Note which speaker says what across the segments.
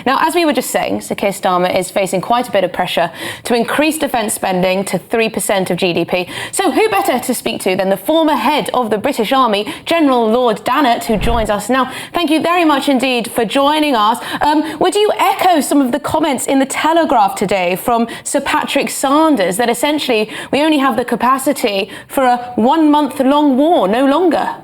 Speaker 1: Now, as we were just saying, Sir Keir Starmer is facing quite a bit of pressure to increase defence spending to 3% of GDP. So who better to speak to than the former head of the British Army, General Lord Dannatt, who joins us now. Thank you very much indeed for joining us. Would you echo some of the comments in the Telegraph today from Sir Patrick Sanders that essentially we only have the capacity for a 1 month long war, no longer?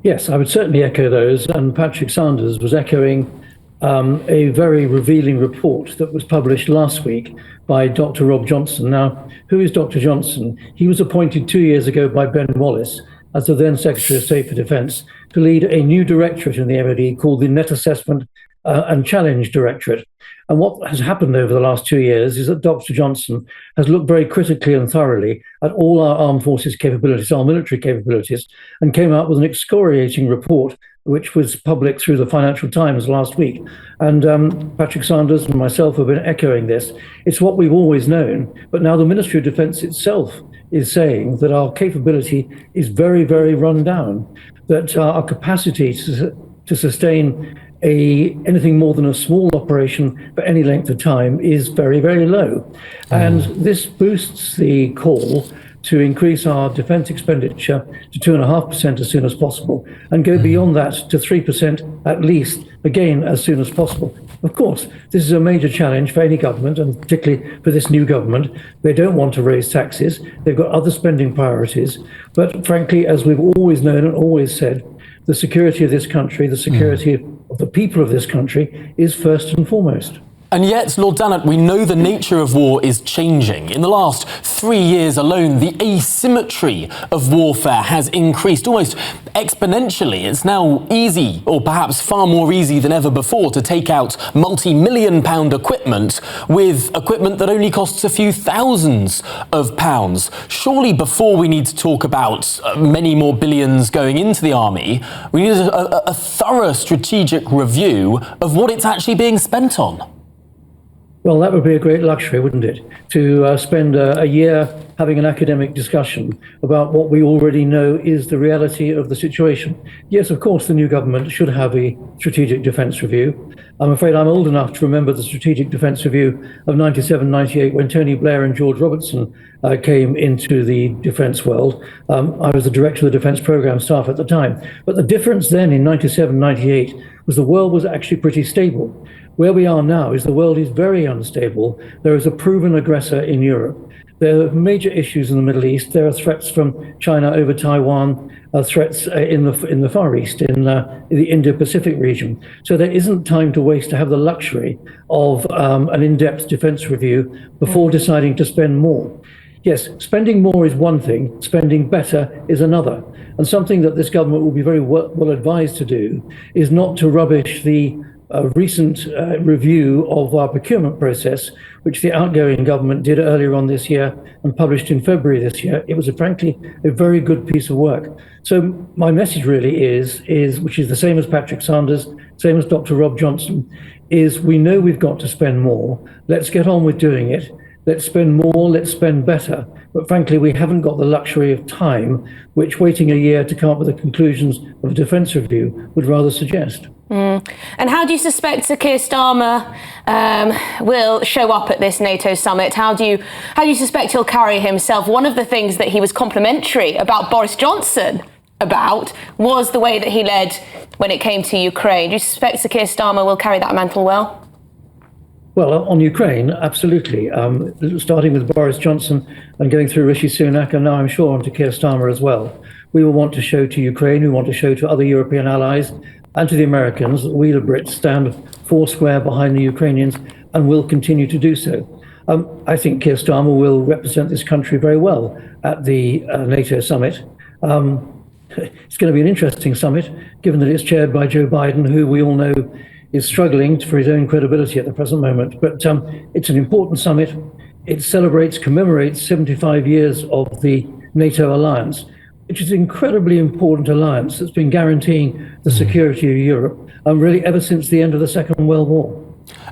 Speaker 2: Yes, I would certainly echo those. And Patrick Sanders was echoing a very revealing report that was published last week by Dr. Rob Johnson. Now, who is Dr. Johnson? He was appointed 2 years ago by Ben Wallace as the then Secretary of State for Defence to lead a new directorate in the MOD called the Net Assessment and Challenge Directorate. And what has happened over the last 2 years is that Dr. Johnson has looked very critically and thoroughly at all our armed forces capabilities, our military capabilities, and came out with an excoriating report, which was public through the Financial Times last week. And Patrick Sanders and myself have been echoing this. It's what we've always known, but now the Ministry of Defence itself is saying that our capability is very, very run down, that our capacity to sustain anything more than a small operation for any length of time is very, very low. And this boosts the call to increase our defence expenditure to 2.5% as soon as possible and go beyond that to 3% at least, again, as soon as possible. Of course, this is a major challenge for any government, and particularly for this new government. They don't want to raise taxes. They've got other spending priorities. But frankly, as we've always known and always said, the security of this country, the security of the people of this country is first and foremost.
Speaker 3: And yet, Lord Dannatt, we know the nature of war is changing. In the last 3 years alone, the asymmetry of warfare has increased almost exponentially. It's now easy, or perhaps far more easy than ever before, to take out multi-million-pound equipment with equipment that only costs a few thousands of pounds. Surely before we need to talk about many more billions going into the army, we need a thorough strategic review of what it's actually being spent on.
Speaker 2: Well, that would be a great luxury, wouldn't it? To spend a year having an academic discussion about what we already know is the reality of the situation. Yes, of course, the new government should have a strategic defence review. I'm afraid I'm old enough to remember the strategic defence review of 97-98 when Tony Blair and George Robertson came into the defence world. I was the director of the defence programme staff at the time. But the difference then in 97-98 was the world was actually pretty stable. Where we are now is the world is very unstable. There is a proven aggressor in Europe. There are major issues in the Middle East. There are threats from China over Taiwan, threats in the Far East, in the Indo-Pacific region. So there isn't time to waste to have the luxury of an in-depth defence review before deciding to spend more. Yes, spending more is one thing, spending better is another. And something that this government will be very well advised to do is not to rubbish the recent review of our procurement process, which the outgoing government did earlier on this year and published in February this year. It was frankly a very good piece of work. So my message really is which is the same as Patrick Sanders, same as Dr. Rob Johnson, is we know we've got to spend more. Let's get on with doing it. Let's spend more, let's spend better. But frankly, we haven't got the luxury of time, which waiting a year to come up with the conclusions of a defence review would rather suggest.
Speaker 1: And how do you suspect Sir Keir Starmer will show up at this NATO summit? How do you suspect he'll carry himself? One of the things that he was complimentary about Boris Johnson about was the way that he led when it came to Ukraine. Do you suspect Sir Keir Starmer will carry that mantle well?
Speaker 2: Well, on Ukraine, absolutely. Starting with Boris Johnson and going through Rishi Sunak, and now I'm sure on to Keir Starmer as well. We will want to show to Ukraine, we want to show to other European allies and to the Americans that we, the Brits, stand foursquare behind the Ukrainians and will continue to do so. I think Keir Starmer will represent this country very well at the NATO summit. It's going to be an interesting summit, given that it's chaired by Joe Biden, who we all know is struggling for his own credibility at the present moment. But it's an important summit. It commemorates 75 years of the NATO alliance, which is an incredibly important alliance that's been guaranteeing the security of Europe, really ever since the end of the Second World War.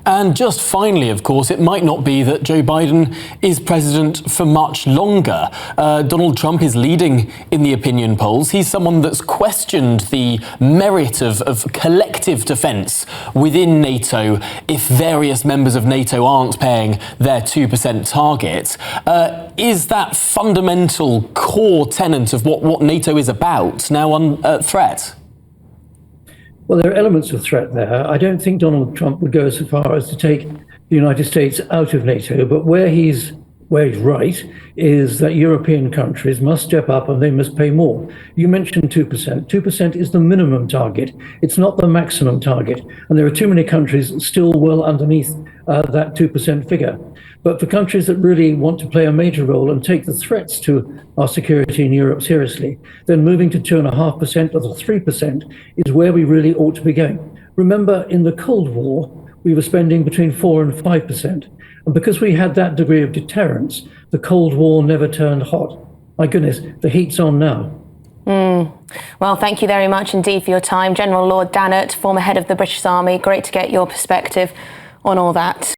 Speaker 3: And just finally, of course, it might not be that Joe Biden is president for much longer. Donald Trump is leading in the opinion polls. He's someone that's questioned the merit of collective defence within NATO if various members of NATO aren't paying their 2% target. Is that fundamental core tenet of what NATO is about now on threat?
Speaker 2: Well, there are elements of threat there. I don't think Donald Trump would go so far as to take the United States out of NATO, but where he's right is that European countries must step up and they must pay more. You mentioned 2%. 2% is the minimum target. It's not the maximum target. And there are too many countries still well underneath that 2% figure. But for countries that really want to play a major role and take the threats to our security in Europe seriously, then moving to 2.5% or the 3% is where we really ought to be going. Remember, in the Cold War, we were spending between 4 and 5%. And because we had that degree of deterrence, the Cold War never turned hot. My goodness, the heat's on now.
Speaker 1: Well, thank you very much indeed for your time. General Lord Dannatt, former head of the British Army. Great to get your perspective on all that.